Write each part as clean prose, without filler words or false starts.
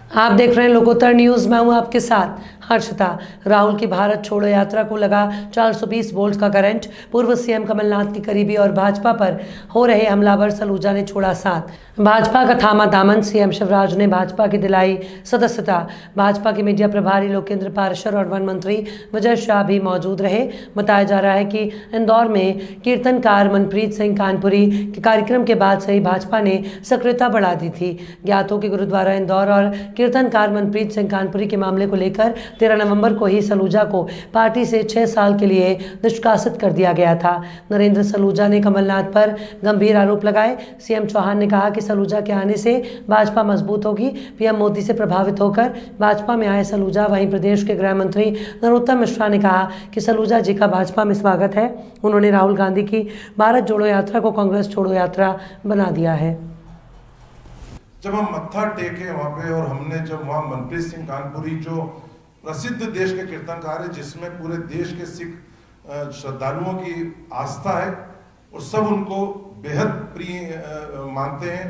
आप देख रहे हैं लोकोत्तर न्यूज़। मैं हूं आपके साथ हर्षिता। राहुल की भारत छोड़ो यात्रा को लगा 420 वोल्ट का करंट। पूर्व सीएम कमलनाथ के करीबी और भाजपा पर हो रहे हमलावर सलूजा ने छोड़ा साथ। भाजपा का थामा दामन। सीएम शिवराज ने भाजपा की दिलाई सदस्यता। भाजपा के मीडिया प्रभारी लोकेंद्र पाराशर और वन मंत्री विजय शाह भी मौजूद रहे। बताया जा रहा है कि इंदौर में कीर्तनकार मनप्रीत सिंह कानपुरी के कार्यक्रम के बाद से ही भाजपा ने सक्रियता बढ़ा दी थी। ज्ञात हो कि गुरुद्वारा इंदौर और कीर्तनकार मनप्रीत सिंह कानपुरी के मामले को लेकर 13 नवंबर को ही सलूजा को पार्टी से 6 साल के लिए निष्कासित कर दिया गया था। नरेंद्र सलूजा ने कमलनाथ पर गंभीर आरोप लगाए। सीएम चौहान ने कहा कि सलूजा के आने से भाजपा मजबूत होगी। पीएम मोदी से प्रभावित होकर भाजपा में आए सलूजा। वहीं प्रदेश के गृह मंत्री नरोत्तम मिश्रा ने कहा कि सलूजा जी का भाजपा में स्वागत है। उन्होंने राहुल गांधी की भारत जोड़ो यात्रा को कांग्रेस छोड़ो यात्रा बना दिया है। जब हम मत्था टेके वहां पे और हमने जब वहां मनप्रीत सिंह कानपुरी जो प्रसिद्ध देश के कीर्तनकार है, जिसमें पूरे देश के सिख श्रद्धालुओं की आस्था है और सब उनको बेहद प्रिय मानते हैं,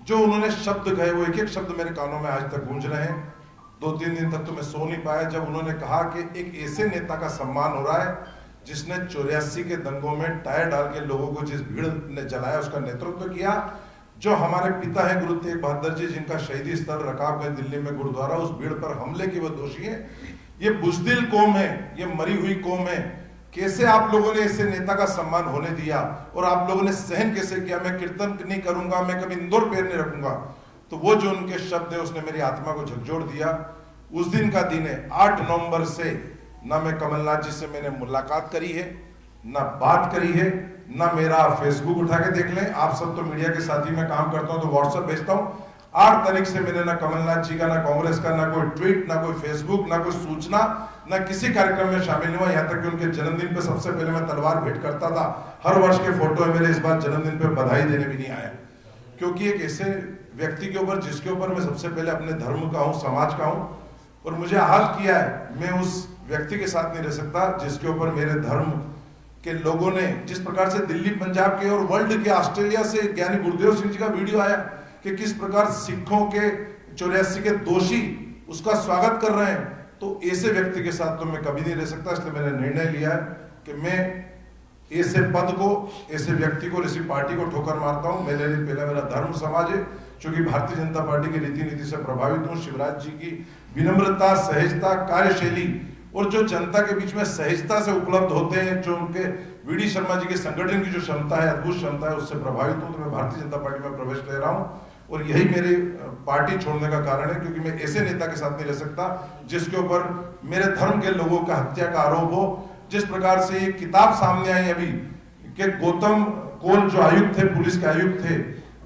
जो उन्होंने शब्द कहे वो एक एक शब्द मेरे कानों में आज तक गूंज रहे हैं। 2-3 दिन तक तो मैं सो नहीं पाया जब उन्होंने कहा कि एक ऐसे नेता का सम्मान हो रहा है जिसने 84 के दंगों में टायर डाल के लोगों को जिस भीड़ ने जलाया उसका नेतृत्व किया, जो हमारे पिता हैं गुरु तेग बहादुर जी जिनका शहीदी स्थल रकाबगंज दिल्ली में गुरुद्वारा, उस भीड़ पर हमले के वो दोषी हैं। ये बुज़दिल कौम है, ये मरी हुई कौम है। कैसे आप लोगों ने ऐसे नेता का सम्मान होने दिया और आप लोगों ने सहन कैसे किया? मैं कीर्तन नहीं करूंगा, मैं कभी इंदौर पैर नहीं रखूंगा। तो वो जो उनके शब्द है उसने मेरी आत्मा को झकझोर दिया। उस दिन का दिन है 8 नवंबर से ना मैं कमलनाथ जी से मैंने मुलाकात करी है, ना बात करी है, ना मेरा फेसबुक उठा के देख लें। आप सब तो मीडिया के साथी में काम करता हूं तो व्हाट्सएप भेजता हूं। 8 तारीख से मैंने ना कमलनाथ जी का, ना कांग्रेस का, ना कोई ट्वीट, ना कोई फेसबुक, ना कोई सूचना, ना किसी कार्यक्रम में शामिल हुआ। यहाँ तक कि उनके जन्मदिन पे सबसे पहले मैं तलवार भेंट करता था। हर वर्ष के फोटो है मेरे, इस बार जन्मदिन पे बधाई देने भी नहीं आया, क्योंकि एक ऐसे व्यक्ति के ऊपर जिसके ऊपर मैं सबसे पहले अपने धर्म का हूँ, समाज का हूँ, और मुझे आहत किया है, मैं उस व्यक्ति के साथ नहीं रह सकता जिसके ऊपर मेरे धर्म के लोगों ने जिस प्रकार से दिल्ली, पंजाब के और वर्ल्ड के, ऑस्ट्रेलिया से ज्ञानी गुरुदेव सिंह जी का वीडियो आया कि किस प्रकार सिखों के 84 के दोषी उसका स्वागत कर रहे हैं, तो ऐसे व्यक्ति के साथ तो मैं कभी नहीं रह सकता। इसलिए मैंने निर्णय लिया है कि मैं ऐसे पद को, ऐसे व्यक्ति को, ऐसी पार्टी को ठोकर मारता हूं। मेरे लिए पहला मेरा धर्म समाज है, क्योंकि भारतीय जनता पार्टी की रीति नीति से प्रभावित हूँ। शिवराज जी की विनम्रता, सहजता, कार्यशैली और जो जनता के बीच में सहजता से उपलब्ध होते हैं, जो उनके वीडी शर्मा जी के संगठन की जो क्षमता है, अद्भुत क्षमता है, उससे प्रभावित हूं। तो मैं भारतीय जनता पार्टी में प्रवेश ले रहा हूं और यही मेरे पार्टी छोड़ने का कारण है, क्योंकि मैं ऐसे नेता के साथ नहीं रह सकता जिसके ऊपर मेरे धर्म के लोगों का हत्या का आरोप हो। जिस प्रकार से ये किताब सामने आई अभी कि गौतम कोल जो आयुक्त थे, पुलिस के आयुक्त थे,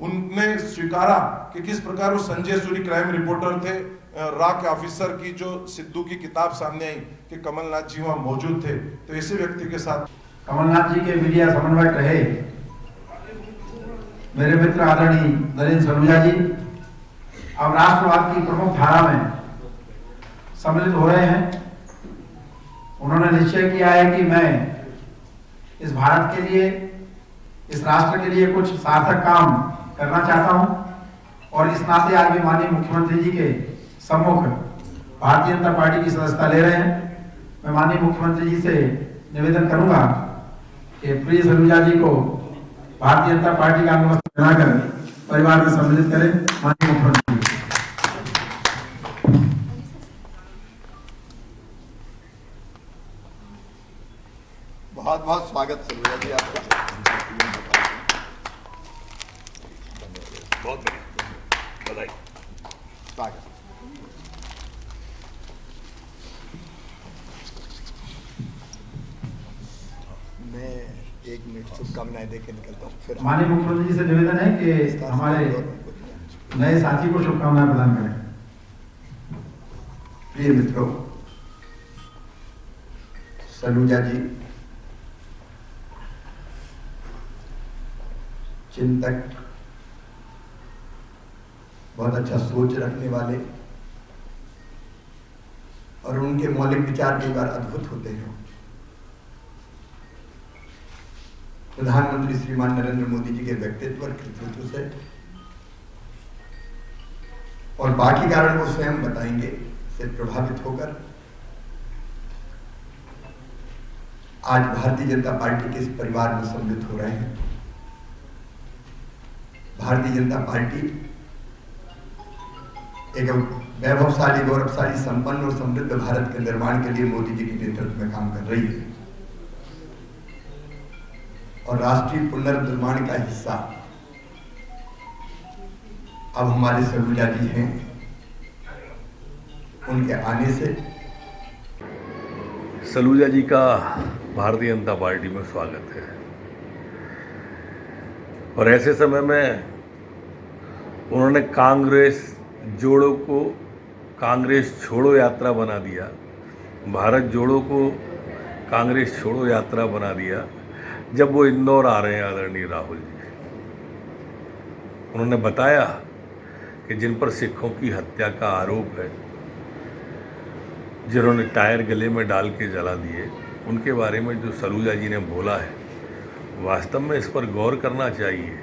उनने स्वीकारा कि किस प्रकार वो संजय सूरी क्राइम रिपोर्टर थे, रा के ऑफिसर की जो सिद्धू की किताब सामने आई कि कमलनाथ जी वहां मौजूद थे। तो ऐसे व्यक्ति के साथ कमलनाथ जी के मीडिया समन्वयक रहे मेरे मित्र आदरणीय नरेंद्र सलूजा जी अब राष्ट्रवाद की प्रमुख धारा में सम्मिलित हो रहे हैं। उन्होंने निश्चय किया है कि मैं इस भारत के लिए, इस राष्ट्र के लिए कुछ सार्थक काम करना चाहता हूं और इस नाते आज भी माननीय मुख्यमंत्री जी के सम्मुख भारतीय जनता पार्टी की सदस्यता ले रहे हैं। मैं माननीय मुख्यमंत्री जी से निवेदन करूंगा कि प्रिय सलूजा जी को भारतीय जनता पार्टी का अनुमति बनाकर परिवार में सम्मिलित करें। माननीय मुख्यमंत्री, बहुत बहुत स्वागत सलूजा जी आपका। बहुत बढ़िया, बधाई, स्वागत। मैं 1 मिनट शुभकामनाएं देके निकलता हूँ फिर। माननीय मुख्यमंत्री जी से निवेदन है कि हमारे नए साथी को शुभकामनाएं प्रदान करें। प्रिय मित्रों, सलूजा जी चिंतक, बहुत अच्छा सोच रखने वाले, और उनके मौलिक विचार कई बार अद्भुत होते हैं। प्रधानमंत्री श्रीमान नरेंद्र मोदी जी के व्यक्तित्व और कृतित्व से और बाकी कारण वो स्वयं बताएंगे, से प्रभावित होकर आज भारतीय जनता पार्टी के इस परिवार में सम्मिलित हो रहे हैं। भारतीय जनता पार्टी एक वैभवशाली, गौरवशाली, संपन्न और समृद्ध भारत के निर्माण के लिए मोदी जी के नेतृत्व में काम कर रही है और राष्ट्रीय पुनर्निर्माण का हिस्सा अब हमारे सलूजा जी हैं। उनके आने से सलूजा जी का भारतीय जनता पार्टी में स्वागत है और ऐसे समय में उन्होंने कांग्रेस जोड़ो को कांग्रेस छोड़ो यात्रा बना दिया, भारत जोड़ो को कांग्रेस छोड़ो यात्रा बना दिया जब वो इंदौर आ रहे हैं आदरणीय राहुल जी। उन्होंने बताया कि जिन पर सिखों की हत्या का आरोप है, जिन्होंने टायर गले में डाल के जला दिए, उनके बारे में जो सलूजा जी ने बोला है, वास्तव में इस पर गौर करना चाहिए।